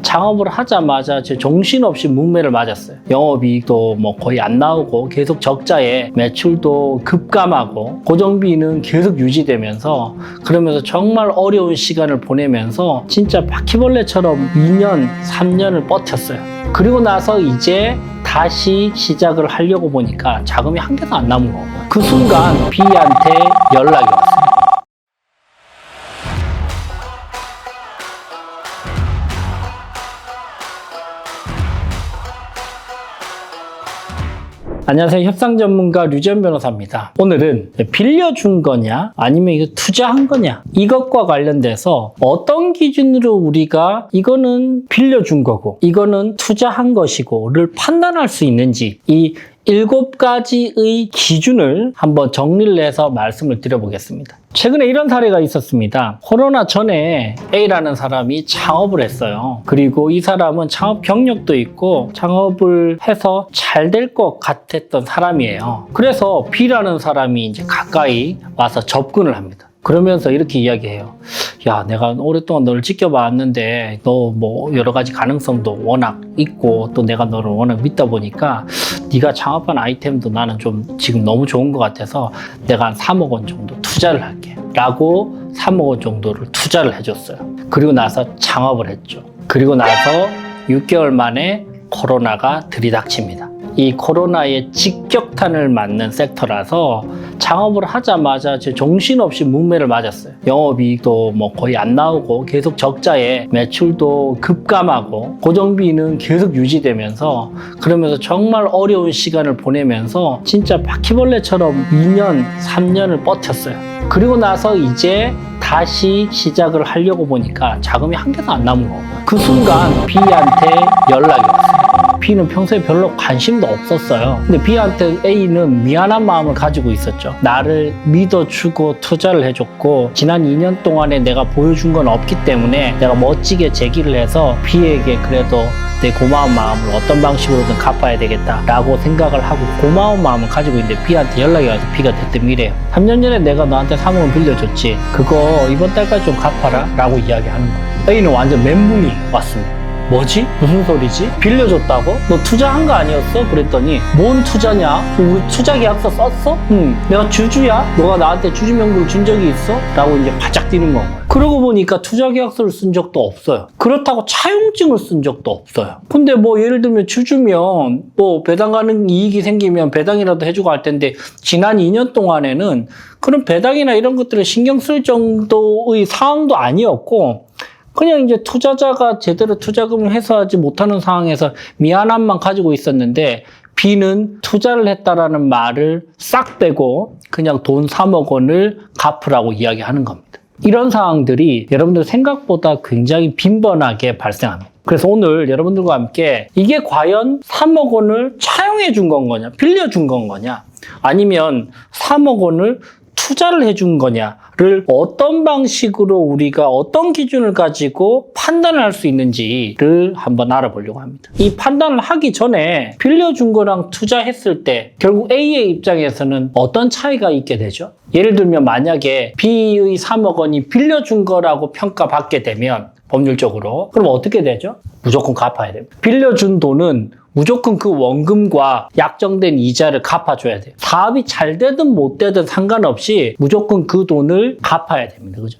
창업을 하자마자 제 정신없이 문매를 맞았어요. 영업이익도 뭐 거의 안 나오고 계속 적자에 매출도 급감하고 고정비는 계속 유지되면서 그러면서 정말 어려운 시간을 보내면서 진짜 바퀴벌레처럼 2년, 3년을 버텼어요. 그리고 나서 이제 다시 시작을 하려고 보니까 자금이 한 개도 안 남은 거예요. 그 순간 B한테 연락이 왔어요. 안녕하세요. 협상 전문가 류지연 변호사입니다. 오늘은 빌려준 거냐 아니면 이거 투자한 거냐 이것과 관련돼서 어떤 기준으로 우리가 이거는 빌려준 거고 이거는 투자한 것이고를 판단할 수 있는지 이 7가지의 기준을 한번 정리를 해서 말씀을 드려보겠습니다. 최근에 이런 사례가 있었습니다. 코로나 전에 A라는 사람이 창업을 했어요. 그리고 이 사람은 창업 경력도 있고 창업을 해서 잘 될 것 같았던 사람이에요. 그래서 B라는 사람이 이제 가까이 와서 접근을 합니다. 그러면서 이렇게 이야기해요. 야, 내가 오랫동안 너를 지켜봤는데 너 뭐 여러 가지 가능성도 워낙 있고 또 내가 너를 워낙 믿다 보니까 네가 창업한 아이템도 나는 좀 지금 너무 좋은 것 같아서 내가 한 3억 원 정도 투자를 할게 라고 3억 원 정도를 투자를 해줬어요. 그리고 나서 창업을 했죠. 그리고 나서 6개월 만에 코로나가 들이닥칩니다. 이 코로나의 직격탄을 맞는 섹터라서 창업을 하자마자 제 정신없이 문매를 맞았어요. 영업이익도 뭐 거의 안 나오고 계속 적자에 매출도 급감하고 고정비는 계속 유지되면서 그러면서 정말 어려운 시간을 보내면서 진짜 바퀴벌레처럼 2년, 3년을 버텼어요. 그리고 나서 이제 다시 시작을 하려고 보니까 자금이 한 개도 안 남은 거예요. 그 순간 B한테 연락이 왔어요. B는 평소에 별로 관심도 없었어요. 근데 B한테 A는 미안한 마음을 가지고 있었죠. 나를 믿어주고 투자를 해줬고 지난 2년 동안에 내가 보여준 건 없기 때문에 내가 멋지게 제기를 해서 B에게 그래도 내 고마운 마음을 어떤 방식으로든 갚아야 되겠다라고 생각을 하고 고마운 마음을 가지고 있는데 B한테 연락이 와서 B가 대뜸 이래요. 3년 전에 내가 너한테 3억 원 빌려줬지. 그거 이번 달까지 좀 갚아라 라고 이야기하는 거예요. A는 완전 멘붕이 왔습니다. 뭐지? 무슨 소리지? 빌려줬다고? 너 투자한 거 아니었어? 그랬더니 뭔 투자냐? 우리 투자 계약서 썼어? 응. 내가 주주야? 너가 나한테 주주 명부를 준 적이 있어? 라고 이제 바짝 뛰는 거예요. 그러고 보니까 투자 계약서를 쓴 적도 없어요. 그렇다고 차용증을 쓴 적도 없어요. 근데 뭐 예를 들면 주주면 뭐 배당 가능 이익이 생기면 배당이라도 해주고 할 텐데 지난 2년 동안에는 그런 배당이나 이런 것들을 신경 쓸 정도의 상황도 아니었고 그냥 이제 투자자가 제대로 투자금을 회수하지 못하는 상황에서 미안함만 가지고 있었는데 B는 투자를 했다라는 말을 싹 빼고 그냥 돈 3억 원을 갚으라고 이야기하는 겁니다. 이런 상황들이 여러분들 생각보다 굉장히 빈번하게 발생합니다. 그래서 오늘 여러분들과 함께 이게 과연 3억 원을 차용해 준 건 거냐, 빌려준 건 거냐, 아니면 3억 원을 투자를 해준 거냐를 어떤 방식으로 우리가 어떤 기준을 가지고 판단을 할 수 있는지를 한번 알아보려고 합니다. 이 판단을 하기 전에 빌려준 거랑 투자했을 때 결국 A의 입장에서는 어떤 차이가 있게 되죠? 예를 들면 만약에 B의 3억 원이 빌려준 거라고 평가받게 되면 법률적으로 그럼 어떻게 되죠? 무조건 갚아야 됩니다. 빌려준 돈은 무조건 그 원금과 약정된 이자를 갚아줘야 돼요. 사업이 잘 되든 못 되든 상관없이 무조건 그 돈을 갚아야 됩니다. 그죠?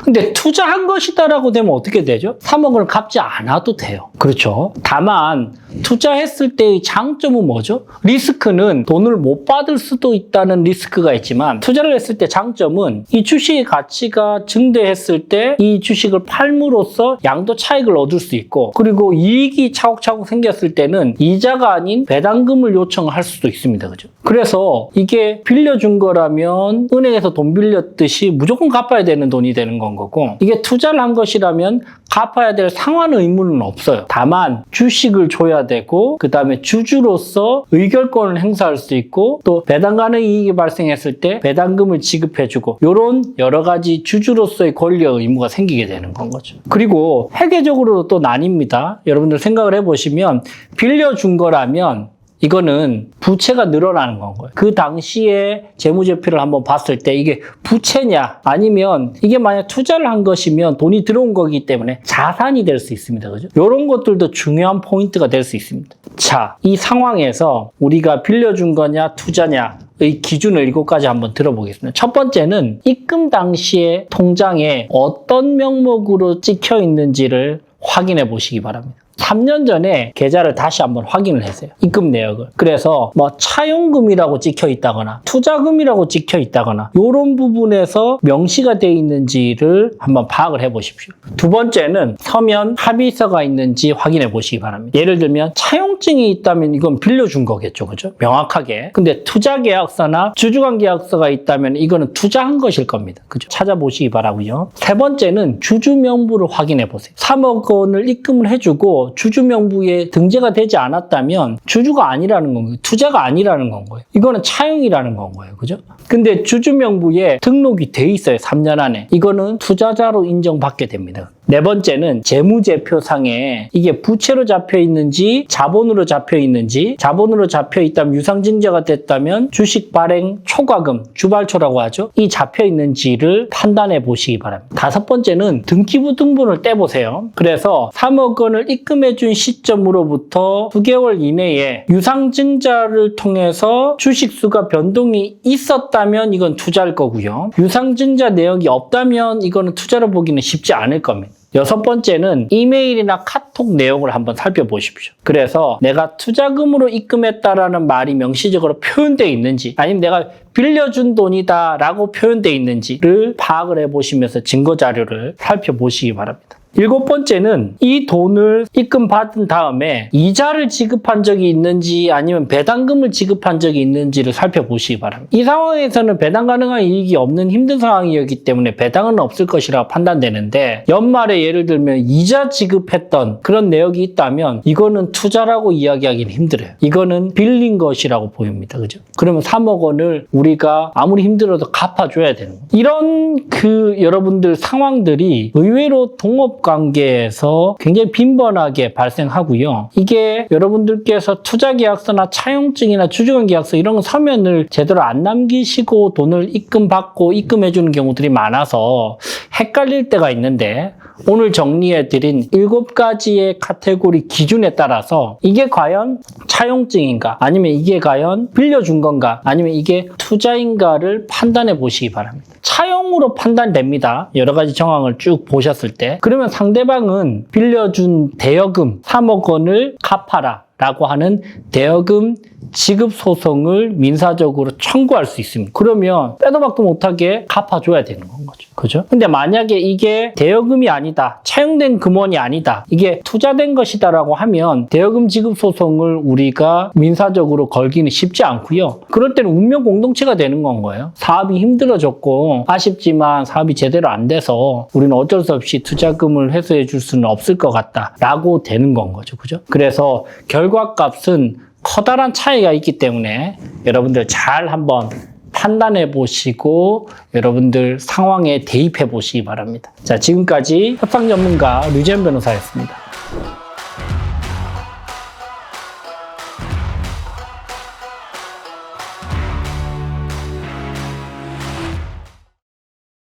근데 투자한 것이다라고 되면 어떻게 되죠? 3억 원을 갚지 않아도 돼요. 그렇죠? 다만 투자했을 때의 장점은 뭐죠? 리스크는 돈을 못 받을 수도 있다는 리스크가 있지만 투자를 했을 때 장점은 이 주식의 가치가 증대했을 때 이 주식을 팔므로써 양도 차익을 얻을 수 있고 그리고 이익이 차곡차곡 생겼을 때는 이자가 아닌 배당금을 요청할 수도 있습니다. 그죠? 그래서 이게 빌려준 거라면 은행에서 돈 빌렸듯이 무조건 갚아야 되는 돈이 되는 건 거고 이게 투자를 한 것이라면 갚아야 될 상환 의무는 없어요. 다만 주식을 줘야 되고 그 다음에 주주로서 의결권을 행사할 수 있고 또 배당 가능 이익이 발생했을 때 배당금을 지급해주고 이런 여러 가지 주주로서의 권리와 의무가 생기게 되는 건 거죠. 그리고 회계적으로도 또 나뉩니다. 여러분들 생각을 해보시면 빌려준 거라면 이거는 부채가 늘어나는 건 거예요. 그 당시에 재무제표를 한번 봤을 때 이게 부채냐 아니면 이게 만약 투자를 한 것이면 돈이 들어온 거기 때문에 자산이 될 수 있습니다. 그죠? 이런 것들도 중요한 포인트가 될 수 있습니다. 자, 이 상황에서 우리가 빌려준 거냐 투자냐의 기준을 7가지 한번 들어보겠습니다. 첫 번째는 입금 당시에 통장에 어떤 명목으로 찍혀 있는지를 확인해 보시기 바랍니다. 3년 전에 계좌를 다시 한번 확인을 했어요. 입금 내역을. 그래서 뭐 차용금이라고 찍혀 있다거나 투자금이라고 찍혀 있다거나 이런 부분에서 명시가 되어 있는지를 한번 파악을 해 보십시오. 두 번째는 서면 합의서가 있는지 확인해 보시기 바랍니다. 예를 들면 차용증이 있다면 이건 빌려준 거겠죠. 그죠? 명확하게. 근데 투자계약서나 주주관계약서가 있다면 이거는 투자한 것일 겁니다. 그죠? 찾아보시기 바라고요. 세 번째는 주주 명부를 확인해 보세요. 3억 원을 입금을 해주고 주주 명부에 등재가 되지 않았다면 주주가 아니라는 건 거예요. 투자가 아니라는 건 거예요. 이거는 차용이라는 건 거예요. 그죠? 근데 주주 명부에 등록이 돼 있어요. 3년 안에. 이거는 투자자로 인정받게 됩니다. 네 번째는 재무제표상에 이게 부채로 잡혀 있는지 자본으로 잡혀 있는지, 자본으로 잡혀 있다면 유상증자가 됐다면 주식 발행 초과금, 주발초라고 하죠. 이 잡혀 있는지를 판단해 보시기 바랍니다. 다섯 번째는 등기부 등본을 떼보세요. 그래서 3억 원을 입금해 준 시점으로부터 9개월 이내에 유상증자를 통해서 주식수가 변동이 있었다면 이건 투자일 거고요. 유상증자 내역이 없다면 이거는 투자로 보기는 쉽지 않을 겁니다. 여섯 번째는 이메일이나 카톡 내용을 한번 살펴보십시오. 그래서 내가 투자금으로 입금했다라는 말이 명시적으로 표현되어 있는지 아니면 내가 빌려준 돈이다 라고 표현되어 있는지를 파악을 해보시면서 증거자료를 살펴보시기 바랍니다. 7번째는 이 돈을 입금받은 다음에 이자를 지급한 적이 있는지 아니면 배당금을 지급한 적이 있는지를 살펴보시기 바랍니다. 이 상황에서는 배당 가능한 이익이 없는 힘든 상황이었기 때문에 배당은 없을 것이라고 판단되는데 연말에 예를 들면 이자 지급했던 그런 내역이 있다면 이거는 투자라고 이야기하기는 힘들어요. 이거는 빌린 것이라고 보입니다. 그죠? 그러면 3억 원을 우리가 아무리 힘들어도 갚아줘야 되는 거예요. 이런 여러분들 상황들이 의외로 동업 관계에서 굉장히 빈번하게 발생하고요. 이게 여러분들께서 투자계약서나 차용증이나 주주관계약서 이런 서면을 제대로 안 남기시고 돈을 입금받고 입금해주는 경우들이 많아서 헷갈릴 때가 있는데 오늘 정리해드린 7가지의 카테고리 기준에 따라서 이게 과연 차용증인가 아니면 이게 과연 빌려준 건가 아니면 이게 투자인가를 판단해 보시기 바랍니다. 차용으로 판단됩니다. 여러 가지 정황을 쭉 보셨을 때. 그러면 상대방은 빌려준 대여금 3억 원을 갚아라 라고 하는 대여금 지급 소송을 민사적으로 청구할 수 있습니다. 그러면 빼도 박도 못하게 갚아줘야 되는 건 거죠. 그죠? 근데 만약에 이게 대여금이 아니다, 차용된 금원이 아니다, 이게 투자된 것이다라고 하면 대여금 지급 소송을 우리가 민사적으로 걸기는 쉽지 않고요. 그럴 때는 운명 공동체가 되는 건 거예요. 사업이 힘들어졌고 아쉽지만 사업이 제대로 안 돼서 우리는 어쩔 수 없이 투자금을 회수해 줄 수는 없을 것 같다라고 되는 건 거죠. 그죠? 그래서 결과값은 커다란 차이가 있기 때문에 여러분들 잘 한번 판단해 보시고 여러분들 상황에 대입해 보시기 바랍니다. 자, 지금까지 협상 전문가 류재현 변호사였습니다.